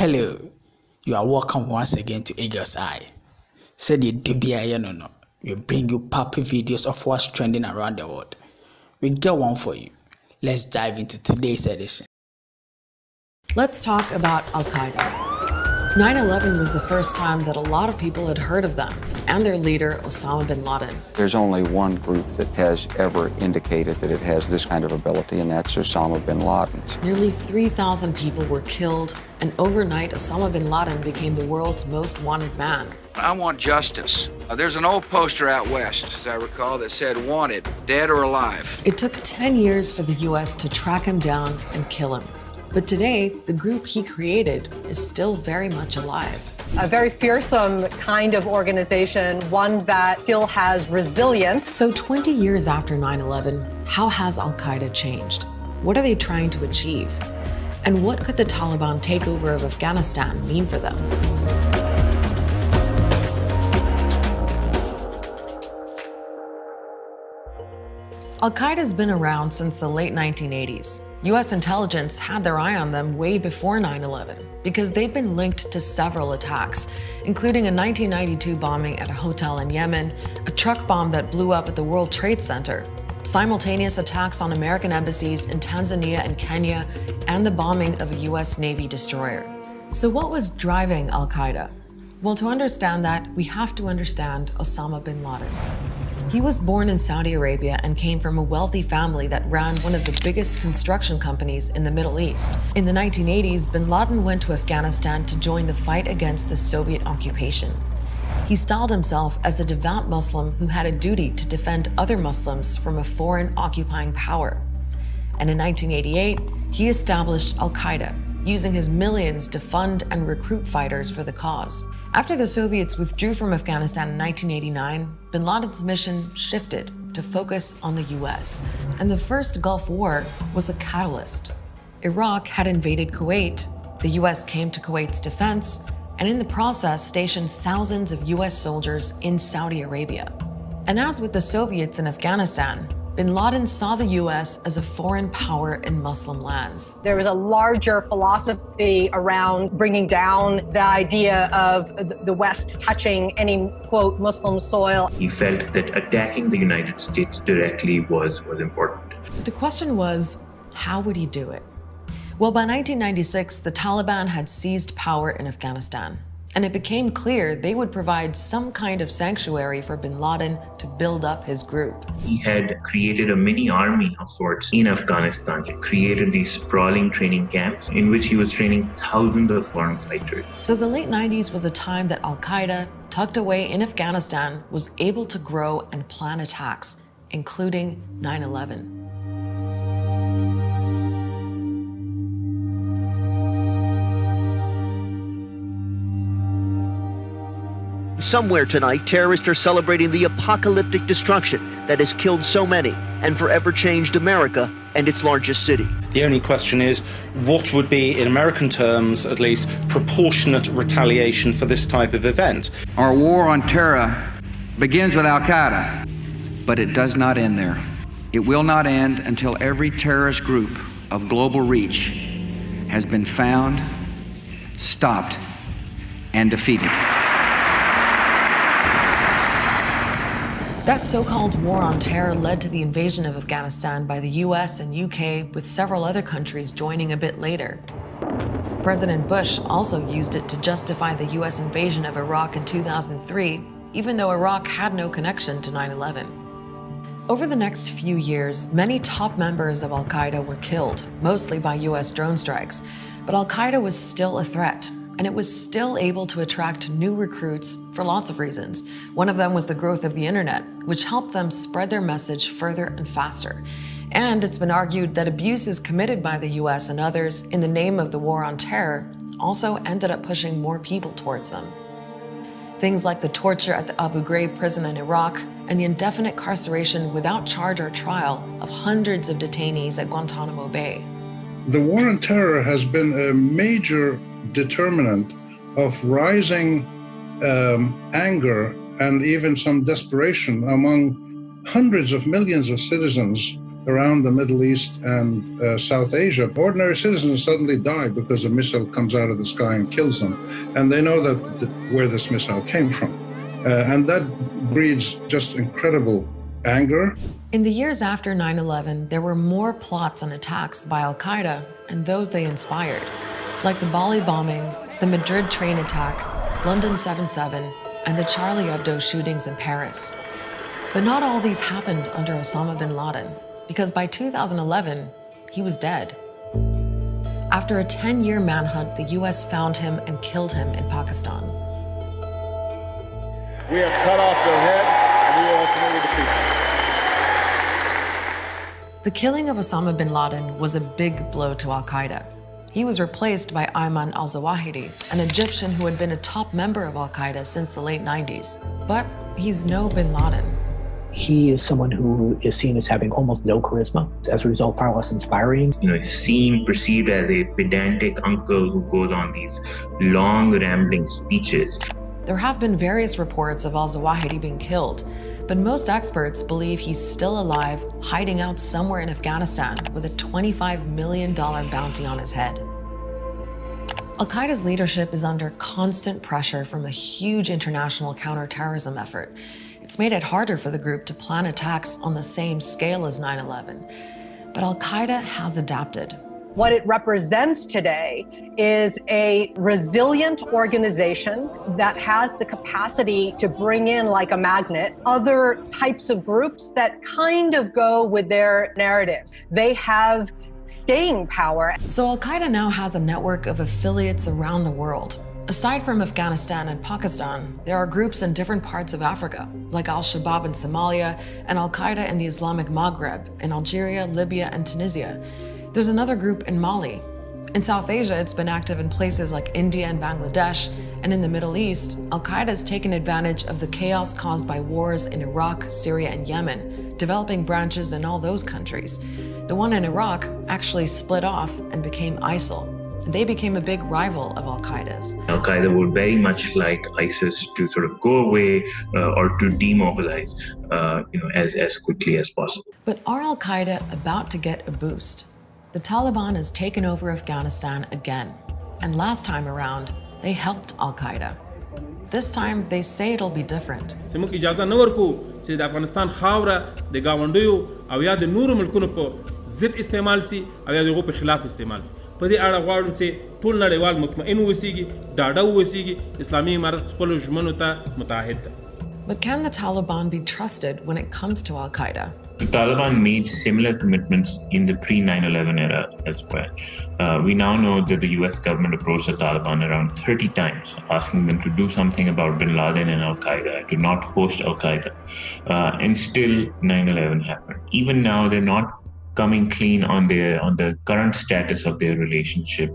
Hello, you are welcome once again to Eagle's Eye. Said the DBI no. We bring you puppy videos of what's trending around the world. We get one for you. Let's dive into today's edition. Let's talk about Al-Qaeda. 9/11 was the first time that a lot of people had heard of them and their leader, Osama bin Laden. There's only one group that has ever indicated that it has this kind of ability, and that's Osama bin Laden. Nearly 3,000 people were killed, and overnight, Osama bin Laden became the world's most wanted man. I want justice. There's an old poster out west, as I recall, that said, "Wanted, dead or alive." It took 10 years for the US to track him down and kill him. But today, the group he created is still very much alive. A very fearsome kind of organization, one that still has resilience. So 20 years after 9/11, how has Al-Qaeda changed? What are they trying to achieve? And what could the Taliban takeover of Afghanistan mean for them? Al-Qaeda's been around since the late 1980s. US intelligence had their eye on them way before 9/11 because they'd been linked to several attacks, including a 1992 bombing at a hotel in Yemen, a truck bomb that blew up at the World Trade Center, simultaneous attacks on American embassies in Tanzania and Kenya, and the bombing of a US Navy destroyer. So what was driving Al-Qaeda? Well, to understand that, we have to understand Osama bin Laden. He was born in Saudi Arabia and came from a wealthy family that ran one of the biggest construction companies in the Middle East. In the 1980s, bin Laden went to Afghanistan to join the fight against the Soviet occupation. He styled himself as a devout Muslim who had a duty to defend other Muslims from a foreign occupying power. And in 1988, he established Al-Qaeda, using his millions to fund and recruit fighters for the cause. After the Soviets withdrew from Afghanistan in 1989, bin Laden's mission shifted to focus on the US. And the first Gulf War was a catalyst. Iraq had invaded Kuwait, the US came to Kuwait's defense, and in the process stationed thousands of US soldiers in Saudi Arabia. And as with the Soviets in Afghanistan, bin Laden saw the US as a foreign power in Muslim lands. There was a larger philosophy around bringing down the idea of the West touching any, quote, Muslim soil. He felt that attacking the United States directly was important. The question was, how would he do it? Well, by 1996, the Taliban had seized power in Afghanistan, and it became clear they would provide some kind of sanctuary for bin Laden to build up his group. He had created a mini army of sorts in Afghanistan. He created these sprawling training camps in which he was training thousands of foreign fighters. So the late 90s was a time that Al-Qaeda, tucked away in Afghanistan, was able to grow and plan attacks, including 9/11. Somewhere tonight, terrorists are celebrating the apocalyptic destruction that has killed so many and forever changed America and its largest city. The only question is, what would be, in American terms at least, proportionate retaliation for this type of event? Our war on terror begins with Al-Qaeda, but it does not end there. It will not end until every terrorist group of global reach has been found, stopped, and defeated. That so-called war on terror led to the invasion of Afghanistan by the US and UK, with several other countries joining a bit later. President Bush also used it to justify the US invasion of Iraq in 2003, even though Iraq had no connection to 9/11. Over the next few years, many top members of Al-Qaeda were killed, mostly by US drone strikes, but Al-Qaeda was still a threat. And it was still able to attract new recruits for lots of reasons. One of them was the growth of the internet, which helped them spread their message further and faster. And it's been argued that abuses committed by the US and others in the name of the war on terror also ended up pushing more people towards them. Things like the torture at the Abu Ghraib prison in Iraq and the indefinite incarceration without charge or trial of hundreds of detainees at Guantanamo Bay. The war on terror has been a major determinant of rising anger and even some desperation among hundreds of millions of citizens around the Middle East and South Asia. Ordinary citizens suddenly die because a missile comes out of the sky and kills them. And they know where this missile came from. And that breeds just incredible anger. In the years after 9/11, there were more plots and attacks by al-Qaeda and those they inspired, like the Bali bombing, the Madrid train attack, London 7/7, and the Charlie Hebdo shootings in Paris. But not all these happened under Osama bin Laden, because by 2011, he was dead. After a 10-year manhunt, the US found him and killed him in Pakistan. We have cut off their head, and we will ultimately defeat them. The killing of Osama bin Laden was a big blow to al-Qaeda. He was replaced by Ayman al-Zawahiri, an Egyptian who had been a top member of al-Qaeda since the late 90s. But he's no bin Laden. He is someone who is seen as having almost no charisma, as a result far less inspiring. Seen, perceived as a pedantic uncle who goes on these long, rambling speeches. There have been various reports of al-Zawahiri being killed, but most experts believe he's still alive, hiding out somewhere in Afghanistan with a $25 million bounty on his head. Al-Qaeda's leadership is under constant pressure from a huge international counterterrorism effort. It's made it harder for the group to plan attacks on the same scale as 9/11. But al-Qaeda has adapted. What it represents today is a resilient organization that has the capacity to bring in, like a magnet, other types of groups that kind of go with their narratives. They have staying power. So al-Qaeda now has a network of affiliates around the world. Aside from Afghanistan and Pakistan, there are groups in different parts of Africa, like al-Shabaab in Somalia and al-Qaeda in the Islamic Maghreb, in Algeria, Libya, and Tunisia. There's another group in Mali. In South Asia, it's been active in places like India and Bangladesh, and in the Middle East, al-Qaeda has taken advantage of the chaos caused by wars in Iraq, Syria, and Yemen, developing branches in all those countries. The one in Iraq actually split off and became ISIL. They became a big rival of al-Qaeda's. Al-Qaeda would very much like ISIS to sort of go away or to demobilize, as quickly as possible. But are al-Qaeda about to get a boost? The Taliban has taken over Afghanistan again, and last time around, they helped al-Qaeda. This time, they say it'll be different. ضد استعمال سي او یا دغه په خلاف استعمال سي په دې اړه غواړو چې ټول نړیوال مطمئن وسیږي ډاډه وسیږي اسلامي امارت خپل ژمنو ته متعهد ده. But can the Taliban be trusted when it comes to al-Qaeda? The Taliban made similar commitments in the pre-9/11 era as well. We now know that the US government approached the Taliban around 30 times, asking them to do something about bin Laden and al-Qaeda, to not host al-Qaeda. And still 9/11 happened. Even now, they're not coming clean on the current status of their relationship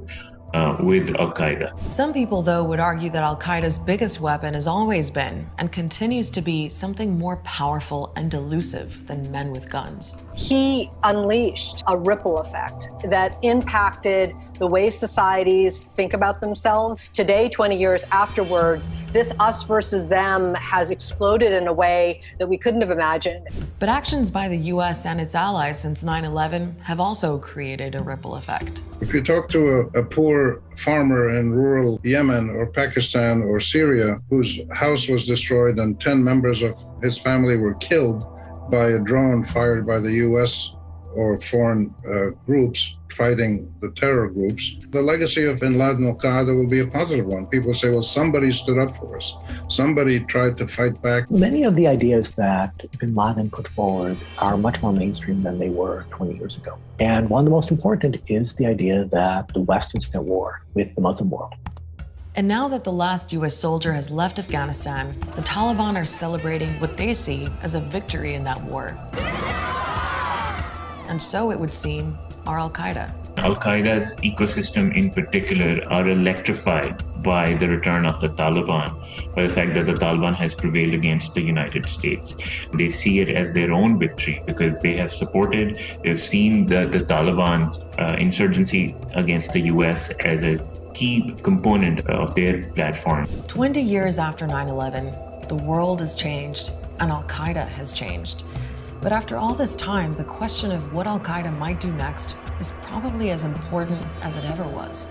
with al-Qaeda. Some people, though, would argue that al-Qaeda's biggest weapon has always been and continues to be something more powerful and elusive than men with guns. He unleashed a ripple effect that impacted the way societies think about themselves. Today, 20 years afterwards, this us versus them has exploded in a way that we couldn't have imagined. But actions by the US and its allies since 9/11 have also created a ripple effect. If you talk to a poor farmer in rural Yemen or Pakistan or Syria whose house was destroyed and 10 members of his family were killed by a drone fired by the US or foreign groups fighting the terror groups, the legacy of bin Laden al-Qaeda will be a positive one. People say, well, somebody stood up for us. Somebody tried to fight back. Many of the ideas that bin Laden put forward are much more mainstream than they were 20 years ago. And one of the most important is the idea that the West is at war with the Muslim world. And now that the last US soldier has left Afghanistan, the Taliban are celebrating what they see as a victory in that war. And so it would seem are al-Qaeda. Al-Qaeda's ecosystem in particular are electrified by the return of the Taliban, by the fact that the Taliban has prevailed against the United States. They see it as their own victory because they have they've seen the Taliban's insurgency against the US as a key component of their platform. 20 years after 9/11, the world has changed and al-Qaeda has changed. But after all this time, the question of what al-Qaeda might do next is probably as important as it ever was.